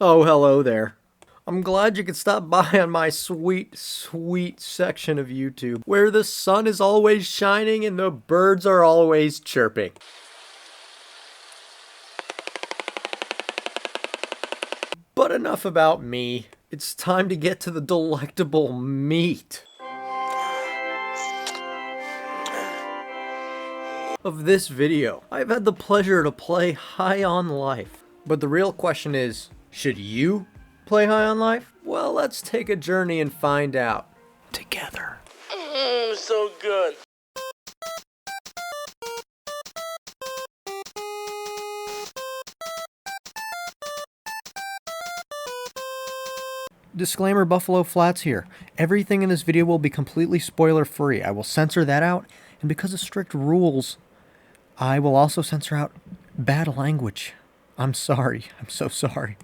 Oh, hello there. I'm glad you could stop by on my sweet, sweet section of YouTube where the sun is always shining and the birds are always chirping. But enough about me. It's time to get to the delectable meat of this video. I've had the pleasure to play High on Life. But the real question is, should you play High on Life? Well, let's take a journey and find out together. So good. Disclaimer, Buffalo Flats here. Everything in this video will be completely spoiler free. I will censor that out, and because of strict rules, I will also censor out bad language. I'm sorry. I'm so sorry.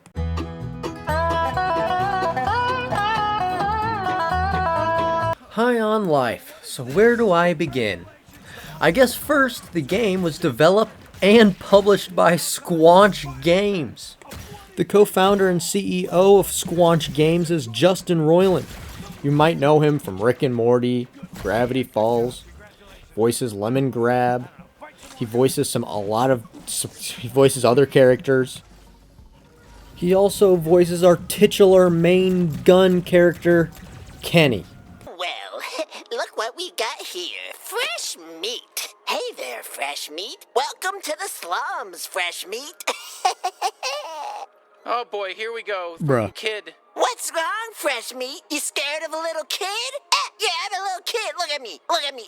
High on Life. So where do I begin? I guess first, the game was developed and published by Squanch Games. The co-founder and CEO of Squanch Games is Justin Roiland. You might know him from Rick and Morty, Gravity Falls, voices Lemon Grab. He voices he voices other characters. He also voices our titular main gun character, Kenny. Well, look what we got here. Fresh meat. Hey there, fresh meat. Welcome to the slums, fresh meat. Oh boy, here we go. Bruh. Kid. What's wrong, fresh meat? You scared of a little kid? Yeah, I'm a little kid. Look at me. Look at me.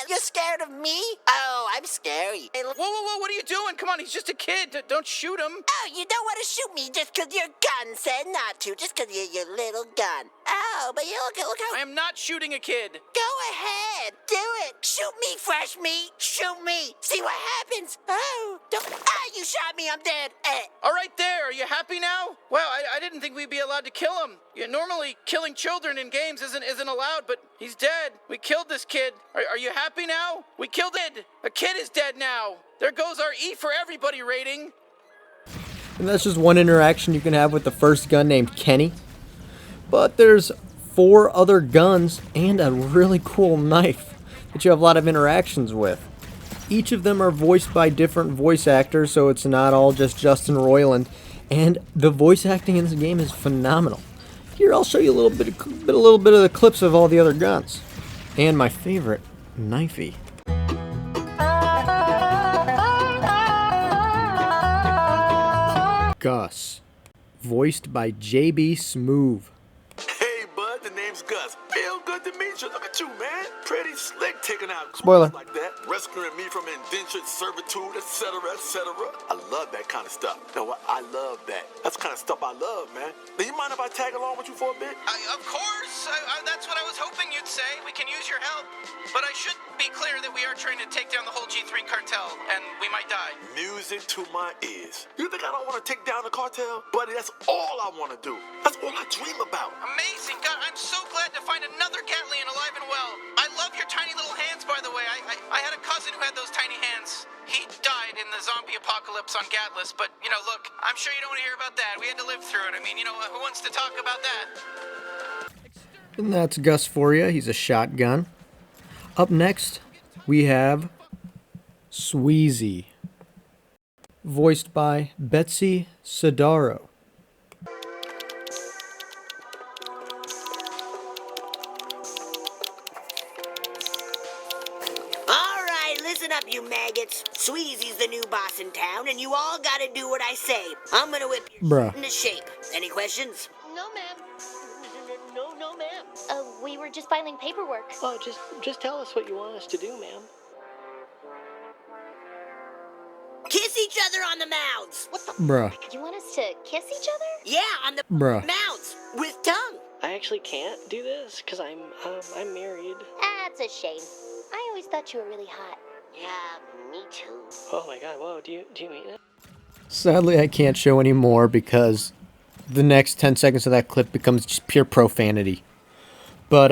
You're scared of me? Oh, I'm scary. Hey, Whoa, whoa, whoa, what are you doing? Come on, he's just a kid. Don't shoot him. Oh, you don't want to shoot me just 'cause your gun said not to. Just 'cause you're your little gun. Oh, but you look how... I am not shooting a kid. Go ahead. Do it. Shoot me, fresh meat. Shoot me. See what happens. Oh, don't... Ah, you shot me. I'm dead. All right there, are you happy now? Wow, I didn't think we'd be allowed to kill him. Yeah, normally, killing children in games isn't allowed, but he's dead. We killed this kid. Are you happy now? We killed it. A kid is dead now. There goes our E for everybody rating. And that's just one interaction you can have with the first gun named Kenny. But there's 4 other guns and a really cool knife that you have a lot of interactions with. Each of them are voiced by different voice actors, so it's not all just Justin Roiland. And the voice acting in this game is phenomenal. Here, I'll show you a little bit of the clips of all the other guns. And my favorite, Knifey. Gus, voiced by JB Smoove. Hey, bud, the name's Gus. Feel good to meet you. Look at you, man. Pretty slick taking out Spoiler. like that. Rescuing me from indentured servitude, etc., etc. I love that kind of stuff. You know what? I love that. That's the kind of stuff I love, man. Now, you mind if I tag along with you for a bit? Of course. That's what I was hoping you'd say. We can use your help. But I should be clear that we are trying to take down the whole G3 cartel, and we might die. Music to my ears. You think I don't want to take down the cartel? Buddy, that's all I want to do. That's all I dream about. Amazing. God, I'm so glad to find another Gatlian alive and well. I love your tiny little hands, by the way. I had a cousin who had those tiny hands. He died in the zombie apocalypse on Gatlas, but, look, I'm sure you don't want to hear about that. We had to live through it. I mean, who wants to talk about that? And that's Gus for you. He's a shotgun. Up next, we have Sweezy, voiced by Betsy Sidaro. Listen up, you maggots. Sweezy's the new boss in town, and you all gotta do what I say. I'm gonna whip your Bruh. into shape. Any questions? No, ma'am. No, ma'am. We were just filing paperwork. Oh, just tell us what you want us to do, ma'am. Kiss each other on the mouths. What the? Bruh. You want us to kiss each other? Yeah, on the Bruh. mouths with tongue. I actually can't do this because I'm married. That's a shame. I always thought you were really hot. Yeah, me too. Oh my God! Whoa, do you mean it? Sadly, I can't show any more because the next 10 seconds of that clip becomes just pure profanity. But,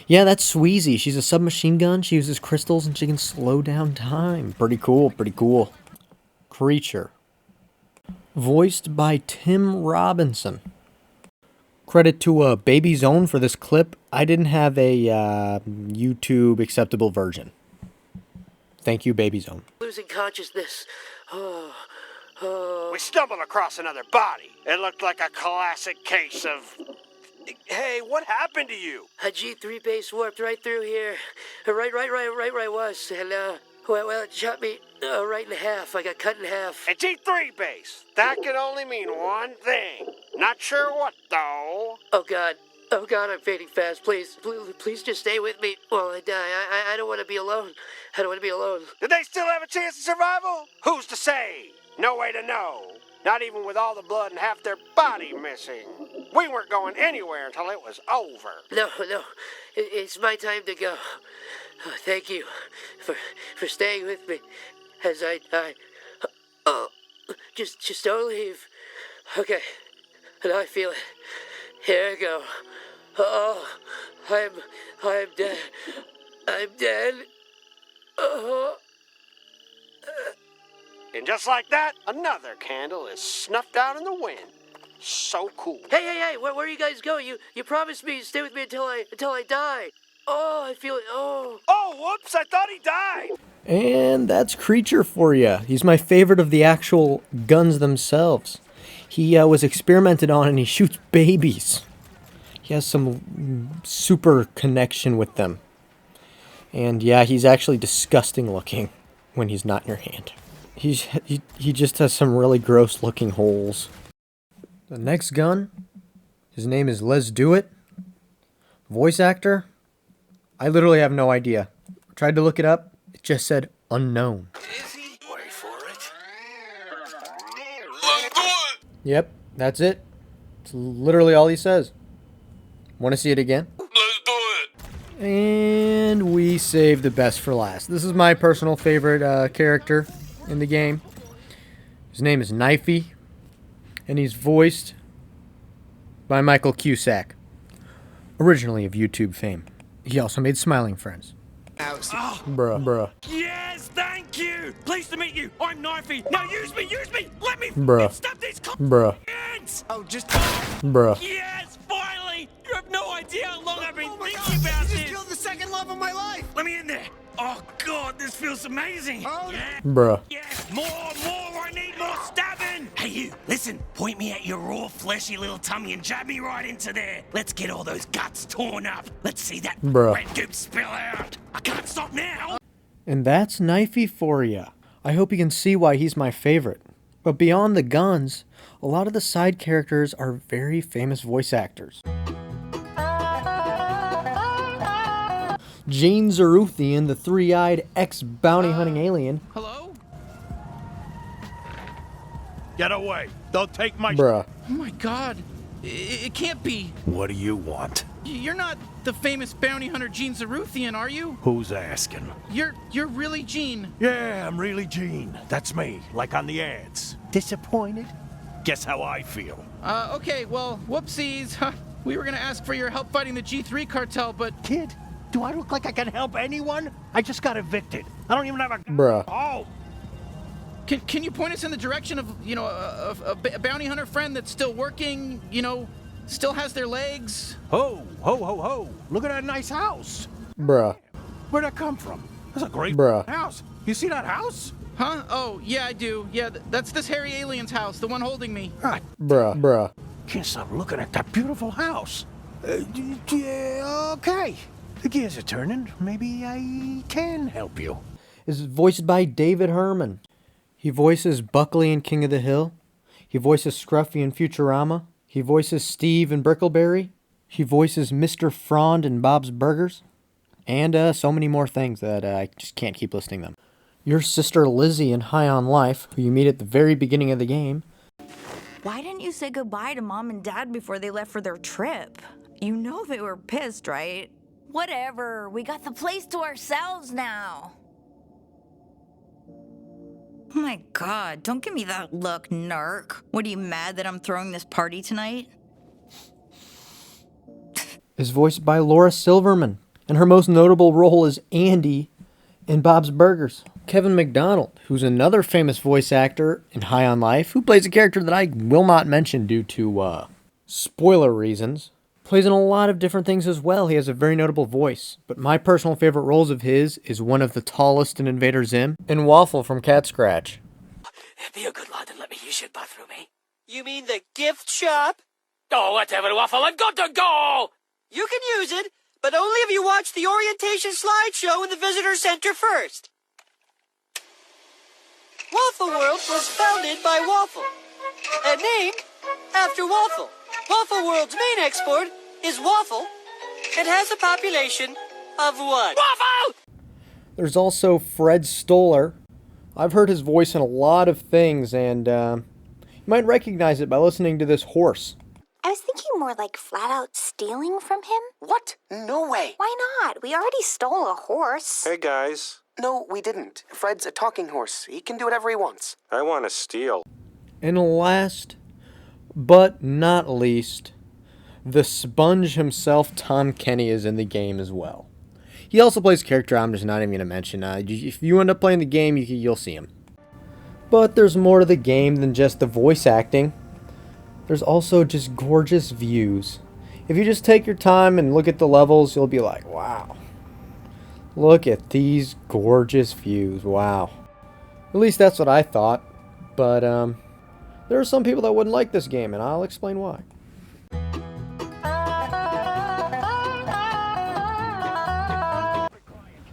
yeah, that's Sweezy. She's a submachine gun. She uses crystals and she can slow down time. Pretty cool, pretty cool. Creature, Voiced by Tim Robinson. Credit to Baby Zone for this clip. I didn't have a YouTube acceptable version. Thank you, Baby Zone. Losing consciousness. We stumbled across another body. It looked like a classic case of... Hey, what happened to you? A G3 base warped right through here. Right where I was. And, well, it shot me right in half. I got cut in half. A G3 base. That can only mean one thing. Not sure what, though. Oh, God, I'm fading fast. Please just stay with me while I die. I don't want to be alone. I don't want to be alone. Did they still have a chance of survival? Who's to say? No way to know. Not even with all the blood and half their body missing. We weren't going anywhere until it was over. No. It's my time to go. Oh, thank you for staying with me as I die. Oh, just don't leave. Okay, now I feel it. Here I go. Oh, I'm dead. I'm dead. Oh. And just like that, another candle is snuffed out in the wind. So cool. Hey, where are you guys going? You promised me to stay with me until I die. Oh, I feel it. Oh. Oh, whoops, I thought he died. And that's Creature for you. He's my favorite of the actual guns themselves. He was experimented on and he shoots babies. He has some super connection with them. And yeah, he's actually disgusting looking when he's not in your hand. He just has some really gross looking holes. The next gun, his name is Les Do It. Voice actor, I literally have no idea. Tried to look it up, it just said unknown. Wait for it. Yep, that's it. It's literally all he says. Want to see it again? Let's do it. And we saved the best for last. This is my personal favorite character in the game. His name is Knifey, and he's voiced by Michael Cusack, originally of YouTube fame. He also made Smiling Friends. Bruh. Yes, thank you. Pleased to meet you. I'm Knifey. Now use me. Let me Bruh. stop these hands. Oh, just. Bruh. Yes, finally. You have no idea how long I've been thinking about this. You just killed the second love of my life. Let me in there. Oh God, this feels amazing. Oh. Yeah. Bruh. Yes, more. I need more stabbing. Hey, you. Listen. Point me at your raw, fleshy little tummy and jab me right into there. Let's get all those guts torn up. Let's see that Bruh. red goop spill out. I can't stop now. And that's Knifey for ya. I hope you can see why he's my favorite. But beyond the guns, a lot of the side characters are very famous voice actors. Jane Zaruthian, the three-eyed ex-bounty hunting alien. Hello? Get away. Don't take my... Bruh. Oh my god. It can't be. What do you want? You're not the famous bounty hunter Gene Zaruthian, are you? Who's asking? You're really Gene. Yeah, I'm really Gene. That's me, like on the ads. Disappointed? Guess how I feel. Okay, well, whoopsies. We were gonna ask for your help fighting the G3 cartel, but... Kid, do I look like I can help anyone? I just got evicted. I don't even have a... Bruh. Oh! Can you point us in the direction of, a bounty hunter friend that's still working, still has their legs? Ho! Look at that nice house. Bruh. Where'd that come from? That's a great Bruh. house. You see that house? Huh? Oh, yeah, I do. Yeah, that's this hairy alien's house, the one holding me. Ah, Bruh. can't stop looking at that beautiful house. Yeah, okay. The gears are turning. Maybe I can help you. Is voiced by David Herman. He voices Buckley in King of the Hill. He voices Scruffy in Futurama. He voices Steve in Brickleberry. He voices Mr. Frond in Bob's Burgers. And so many more things that I just can't keep listing them. Your sister Lizzie in High on Life, who you meet at the very beginning of the game. Why didn't you say goodbye to Mom and Dad before they left for their trip? You know they were pissed, right? Whatever. We got the place to ourselves now. Oh my god, don't give me that look, narc. What, are you mad that I'm throwing this party tonight? Is voiced by Laura Silverman, and her most notable role is Andy in Bob's Burgers. Kevin McDonald, who's another famous voice actor in High on Life, who plays a character that I will not mention due to spoiler reasons, plays in a lot of different things as well. He has a very notable voice, but my personal favorite roles of his is one of the tallest in Invader Zim and Waffle from Cat Scratch. Be a good lad and let me use your bathroom, eh? You mean the gift shop? Oh, whatever, Waffle, I've got to go! You can use it, but only if you watch the orientation slideshow in the visitor center first. Waffle World was founded by Waffle and named after Waffle. Waffle World's main export is waffle and has a population of 1. Waffle! There's also Fred Stoller. I've heard his voice in a lot of things, and you might recognize it by listening to this horse. I was thinking more like flat out stealing from him. What? No way. Why not? We already stole a horse. Hey, guys. No, we didn't. Fred's a talking horse. He can do whatever he wants. I want to steal. And last, but not least, the sponge himself, Tom Kenny, is in the game as well. He also plays a character I'm just not even going to mention. If you end up playing the game, you'll see him. But there's more to the game than just the voice acting. There's also just gorgeous views. If you just take your time and look at the levels, you'll be like, wow. Look at these gorgeous views, wow. At least that's what I thought. But there are some people that wouldn't like this game, and I'll explain why.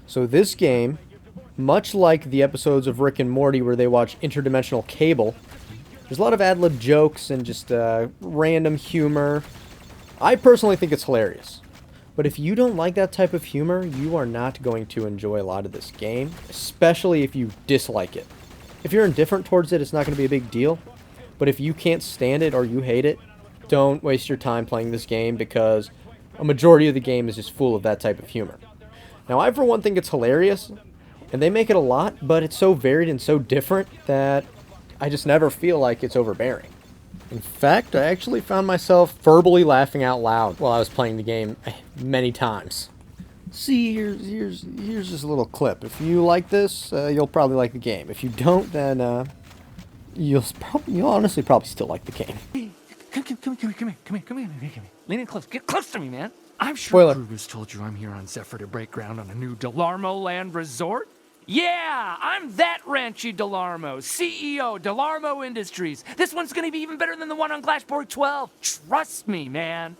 So this game, much like the episodes of Rick and Morty where they watch interdimensional cable, there's a lot of ad-lib jokes and just random humor. I personally think it's hilarious. But if you don't like that type of humor, you are not going to enjoy a lot of this game, especially if you dislike it. If you're indifferent towards it, it's not going to be a big deal. But if you can't stand it or you hate it, don't waste your time playing this game because a majority of the game is just full of that type of humor. Now, I for one think it's hilarious, and they make it a lot, but it's so varied and so different that I just never feel like it's overbearing. In fact, I actually found myself verbally laughing out loud while I was playing the game many times. See, here's just a little clip. If you like this, you'll probably like the game. If you don't, then you'll honestly probably still like the game. Come here. Lean in close. Get close to me, man. I'm sure Spoiler. Kruger's told you I'm here on Zephyr to break ground on a new Delarmo Land resort. Yeah, I'm that Ranchy Delarmo, CEO, Delarmo Industries. This one's gonna be even better than the one on Glashborg 12. Trust me, man.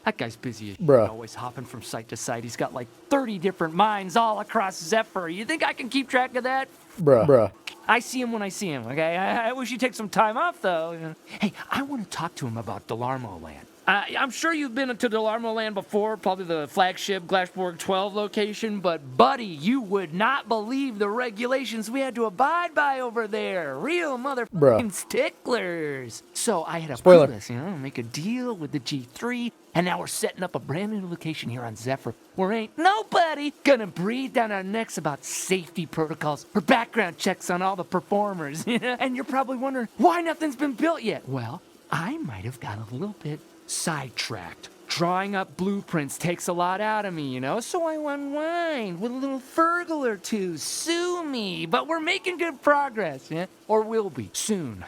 That guy's busy as Bruh. always hopping from site to site. He's got like 30 different mines all across Zephyr. You think I can keep track of that? Bruh. I see him when I see him, okay? I wish he'd take some time off, though. Hey, I want to talk to him about Delarmo Land. I'm sure you've been to Delarmo Land before, probably the flagship Glashborg 12 location, but buddy, you would not believe the regulations we had to abide by over there. Real motherfucking sticklers. So I had to Spoiler. prove this, make a deal with the G3, and now we're setting up a brand new location here on Zephyr where ain't nobody gonna breathe down our necks about safety protocols or background checks on all the performers. And you're probably wondering why nothing's been built yet. Well, I might have got a little bit sidetracked. Drawing up blueprints takes a lot out of me, so I unwind with a little Fergal or two. Sue me. But we're making good progress, or will be soon.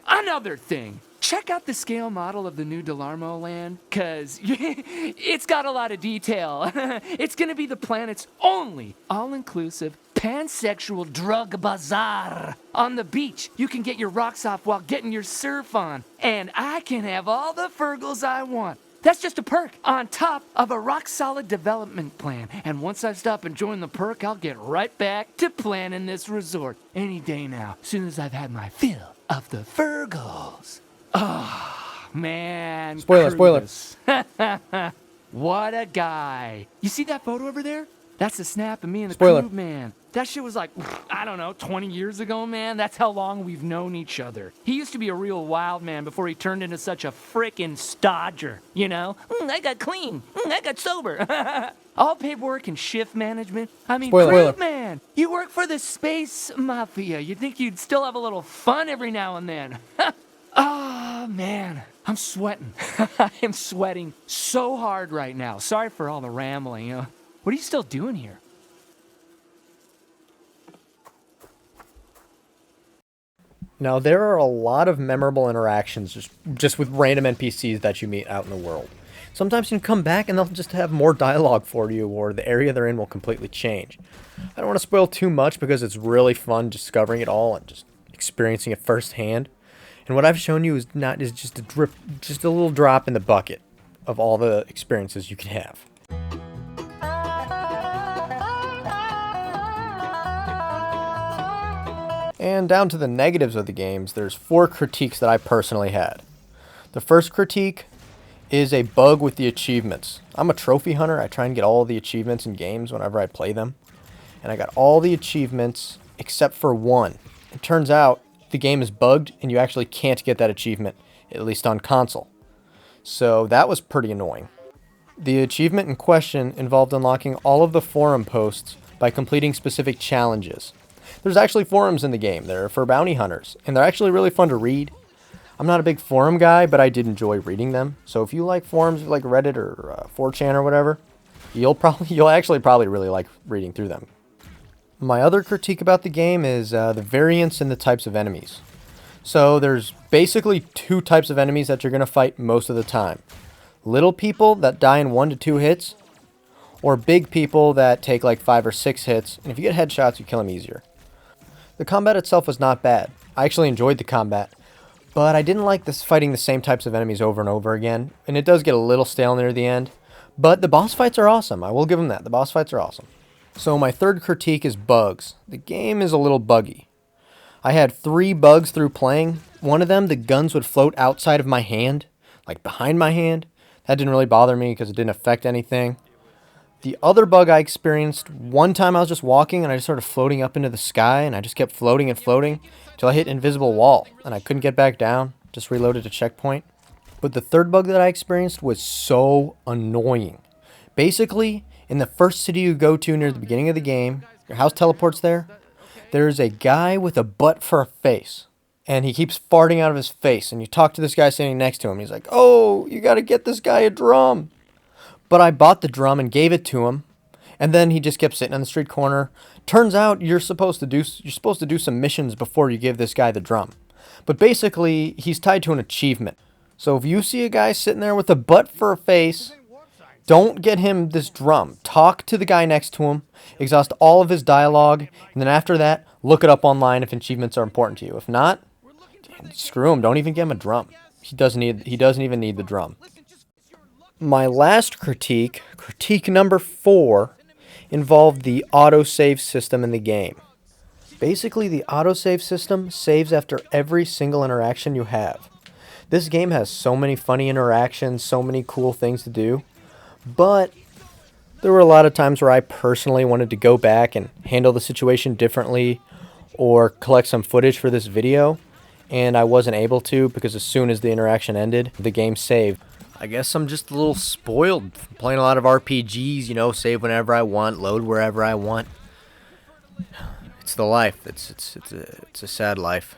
Another thing. Check out the scale model of the new Delarmo Land, because it's got a lot of detail. It's going to be the planet's only all-inclusive pansexual drug bazaar. On the beach, you can get your rocks off while getting your surf on. And I can have all the Fergals I want. That's just a perk on top of a rock-solid development plan. And once I stop enjoying the perk, I'll get right back to planning this resort any day now, soon as I've had my fill of the Fergals. Oh, man. Spoiler. Cruz. What a guy. You see that photo over there? That's a snap of me and the Spoiler. crew, man. That shit was like, I don't know, 20 years ago, man. That's how long we've known each other. He used to be a real wild man before he turned into such a frickin' stodger, I got clean. I got sober. All paperwork and shift management. I mean, Spoiler. Crew, man, you work for the space mafia. You'd think you'd still have a little fun every now and then. Oh, man, I'm sweating. I am sweating so hard right now. Sorry for all the rambling. What are you still doing here? Now, there are a lot of memorable interactions just with random NPCs that you meet out in the world. Sometimes you can come back and they'll just have more dialogue for you, or the area they're in will completely change. I don't want to spoil too much because it's really fun discovering it all and just experiencing it firsthand. And what I've shown you is just a little drop in the bucket of all the experiences you can have. And down to the negatives of the games, there's 4 critiques that I personally had. The first critique is a bug with the achievements. I'm a trophy hunter. I try and get all the achievements in games whenever I play them. And I got all the achievements except for one. It turns out the game is bugged and you actually can't get that achievement, at least on console. So that was pretty annoying. The achievement in question involved unlocking all of the forum posts by completing specific challenges. There's actually forums in the game. They're for bounty hunters, and they're actually really fun to read. I'm not a big forum guy, but I did enjoy reading them. So if you like forums like Reddit or 4chan or whatever, you'll actually probably really like reading through them. My other critique about the game is the variance in the types of enemies. So there's basically 2 types of enemies that you're going to fight most of the time. Little people that die in 1 to 2 hits, or big people that take like 5 or 6 hits, and if you get headshots, you kill them easier. The combat itself was not bad. I actually enjoyed the combat, but I didn't like this fighting the same types of enemies over and over again, and it does get a little stale near the end. But the boss fights are awesome. I will give them that. The boss fights are awesome. So my third critique is bugs. The game is a little buggy. I had 3 bugs through playing. One of them, the guns would float outside of my hand, like behind my hand. That didn't really bother me because it didn't affect anything. The other bug I experienced, one time I was just walking and I just started floating up into the sky, and I just kept floating and floating until I hit an invisible wall and I couldn't get back down. Just reloaded a checkpoint. But the third bug that I experienced was so annoying. Basically, in the first city you go to near the beginning of the game, your house teleports there, there's a guy with a butt for a face. And he keeps farting out of his face. And you talk to this guy standing next to him. He's like, "Oh, you got to get this guy a drum." But I bought the drum and gave it to him. And then he just kept sitting on the street corner. Turns out you're supposed to do some missions before you give this guy the drum. But basically, he's tied to an achievement. So if you see a guy sitting there with a butt for a face, don't get him this drum. Talk to the guy next to him, exhaust all of his dialogue, and then after that, look it up online if achievements are important to you. If not, screw him. Don't even give him a drum. He doesn't even need the drum. My last critique number 4, involved the autosave system in the game. Basically, the autosave system saves after every single interaction you have. This game has so many funny interactions, so many cool things to do, but there were a lot of times where I personally wanted to go back and handle the situation differently or collect some footage for this video, and I wasn't able to because as soon as the interaction ended, the game saved. I guess I'm just a little spoiled playing a lot of RPGs, save whenever I want, load wherever I want. It's the life. It's a sad life.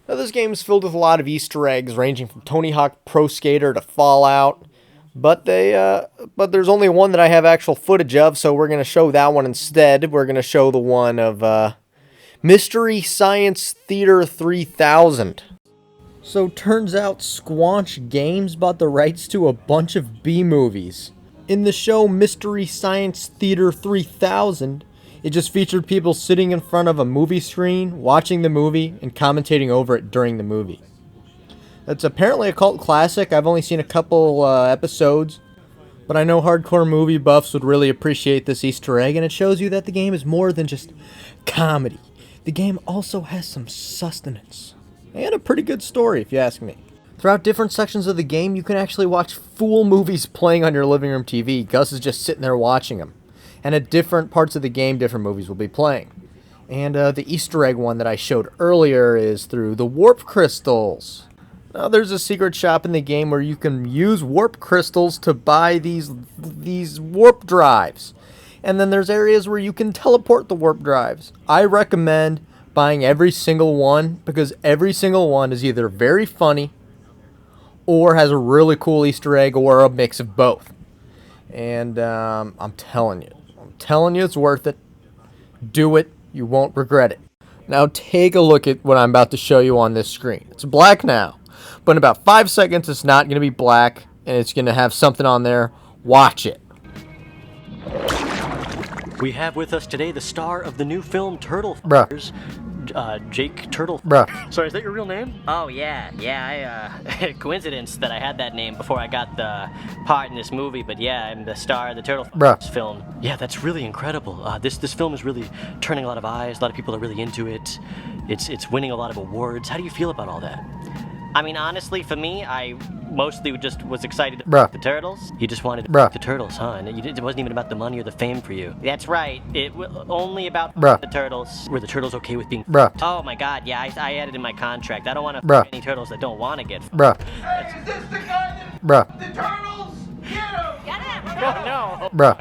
Now, this game is filled with a lot of Easter eggs, ranging from Tony Hawk Pro Skater to Fallout, but there's only one that I have actual footage of, so we're gonna show that one instead. We're gonna show the one of Mystery Science Theater 3000. So turns out Squanch Games bought the rights to a bunch of B-movies. In the show Mystery Science Theater 3000, it just featured people sitting in front of a movie screen, watching the movie, and commentating over it during the movie. It's apparently a cult classic. I've only seen a couple episodes, but I know hardcore movie buffs would really appreciate this Easter egg, and it shows you that the game is more than just comedy. The game also has some sustenance, and a pretty good story if you ask me. Throughout different sections of the game, you can actually watch full movies playing on your living room TV. Gus is just sitting there watching them. And at different parts of the game, different movies will be playing. And the Easter egg one that I showed earlier is through the warp crystals. Now, there's a secret shop in the game where you can use warp crystals to buy these warp drives. And then there's areas where you can teleport the warp drives. I recommend buying every single one because every single one is either very funny or has a really cool Easter egg or a mix of both. And I'm telling you, telling you it's worth it. Do it. You won't regret it. Now take a look at what I'm about to show you on this screen. It's black now, but in about 5 seconds it's not going to be black, and it's going to have something on there. Watch it. We have with us today the star of the new film Turtle Bruh. Fighters, Jake Turtle. Bruh. Sorry, is that your real name? Oh, yeah, coincidence that I had that name before I got the part in this movie, but yeah, I'm the star of the Turtle Fighters film. Yeah, that's really incredible. This film is really turning a lot of eyes. A lot of people are really into it. It's winning a lot of awards. How do you feel about all that? I mean, honestly, for me, I mostly just was excited to Bruh. the Turtles. You just wanted to Bruh. the Turtles, huh? And it wasn't even about the money or the fame for you. That's right. It only about Bruh. the Turtles. Were the Turtles okay with being... Bruh. Oh my God, yeah, I added in my contract. I don't want to Bruh. any turtles that don't want to get. Bruh. Hey, is this the guy that... Bruh. The turtles? Get him! Get him! No. Bruh.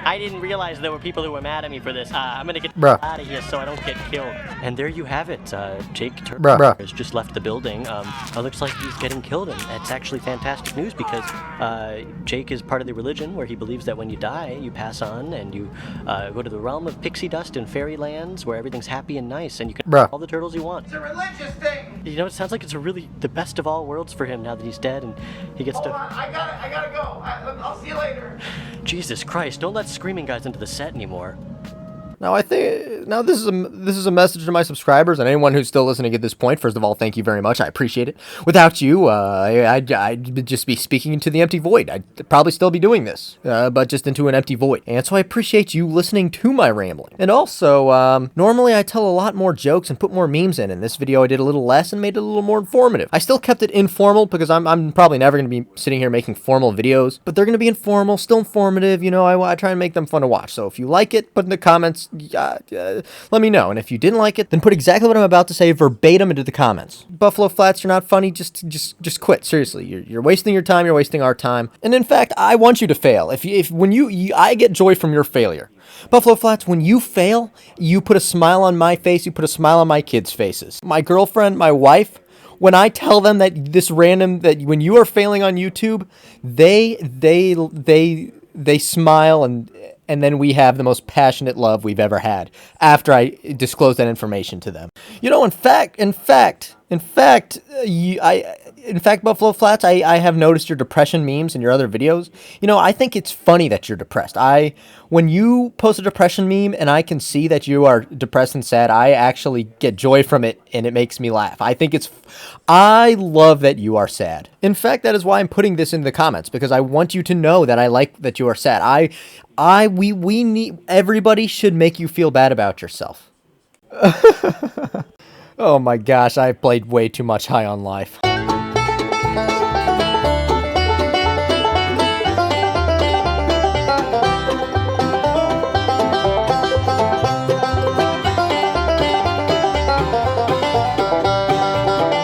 I didn't realize there were people who were mad at me for this. I'm gonna get Bruh. out of here so I don't get killed. And there you have it. Jake Turtle Bruh. has just left the building. It looks like he's getting killed, and it's actually fantastic news because Jake is part of the religion where he believes that when you die, you pass on and you go to the realm of pixie dust and fairy lands where everything's happy and nice, and you can Bruh. all the turtles you want. It's a religious thing! You know, it sounds like it's a really the best of all worlds for him now that he's dead, and he gets Hold to. on, I gotta go. I'll see you later. Jesus Christ! Don't let screaming guys into the set anymore. Now this is a message to my subscribers and anyone who's still listening at this point. First of all, thank you very much. I appreciate it. Without you, I'd just be speaking into the empty void. I'd probably still be doing this, but just into an empty void. And so I appreciate you listening to my rambling. And also, normally I tell a lot more jokes and put more memes in. In this video, I did a little less and made it a little more informative. I still kept it informal because I'm probably never going to be sitting here making formal videos, but they're going to be informal, still informative. You know, I try and make them fun to watch. So if you like it, put in the comments. Let me know, and if you didn't like it, then put exactly what I'm about to say verbatim into the comments. Buffalo Flats, you're not funny. Just quit. Seriously, you're wasting your time. You're wasting our time. And in fact, I want you to fail. I get joy from your failure. Buffalo Flats, when you fail, you put a smile on my face. You put a smile on my kids' faces. My girlfriend, my wife. When I tell them that that when you are failing on YouTube, they smile and then we have the most passionate love we've ever had after I disclose that information to them. You know, in fact, Buffalo Flats, I have noticed your depression memes in your other videos. You know, I think it's funny that you're depressed. When you post a depression meme and I can see that you are depressed and sad, I actually get joy from it and it makes me laugh. I love that you are sad. In fact, that is why I'm putting this in the comments, because I want you to know that I like that you are sad. We need, everybody should make you feel bad about yourself. Oh my gosh, I played way too much High on Life.